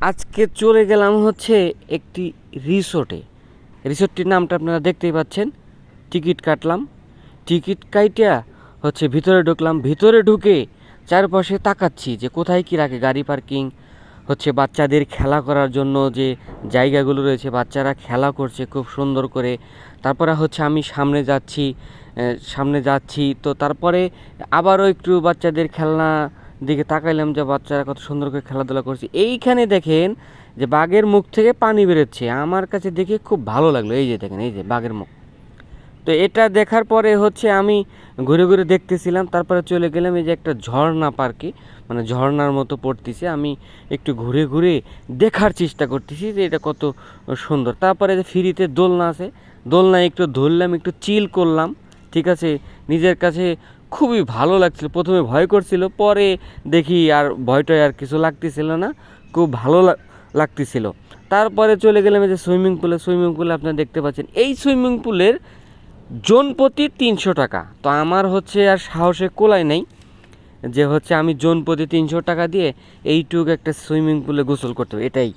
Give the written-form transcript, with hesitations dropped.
আজকে চলে গেলাম হচ্ছে একটি রিসোর্টে। রিসোর্টটির নামটা আপনারা দেখতেই পাচ্ছেন। টিকিট কাটলাম, টিকিট কাইটা হচ্ছে ভিতরে ঢুকলাম। ভিতরে ঢুকে চারপাশে তাকাচ্ছি যে কোথায় কী রাখে, গাড়ি পার্কিং, হচ্ছে বাচ্চাদের খেলা করার জন্য যে জায়গাগুলো রয়েছে, বাচ্চারা খেলা করছে খুব সুন্দর করে। তারপরে হচ্ছে আমি সামনে যাচ্ছি তো তারপরে আবারও একটু বাচ্চাদের খেলনা দিকে তাকাইলাম যে বাচ্চারা কত সুন্দর করে খেলাধুলা করছে। এইখানে দেখেন যে বাঘের মুখ থেকে পানি বেরোচ্ছে, আমার কাছে দেখে খুব ভালো লাগলো। এই যে দেখেন, এই যে বাঘের মুখ। তো এটা দেখার পরে হচ্ছে আমি ঘুরে ঘুরে দেখতেছিলাম, তারপরে চলে গেলাম এই যে একটা ঝর্ণা পার্কে, মানে ঝর্ণার মতো পড়তেছে। আমি একটু ঘুরে ঘুরে দেখার চেষ্টা করতেছি যে এটা কত সুন্দর। তারপরে যে ফ্রিতে দোলনা আছে, দোলনায় একটু ধরলাম, একটু চিল করলাম। ঠিক আছে, নিজের কাছে খুবই ভালো লাগছিল। প্রথমে ভয় করছিল, পরে দেখি আর ভয়টয় আর কিছু লাগতেছিল না, খুব ভালো লাগতেছিল। তারপরে চলে গেলাম এই যে সুইমিং পুলে আপনারা দেখতে পাচ্ছেন। এই সুইমিং পুলের জন প্রতি 300 টাকা। তো আমার হচ্ছে আর সাহসে কোলায় নেই যে হচ্ছে আমি জন প্রতি 300 টাকা দিয়ে এইটুকু একটা সুইমিং পুলে গোসল করতে হবে, এটাই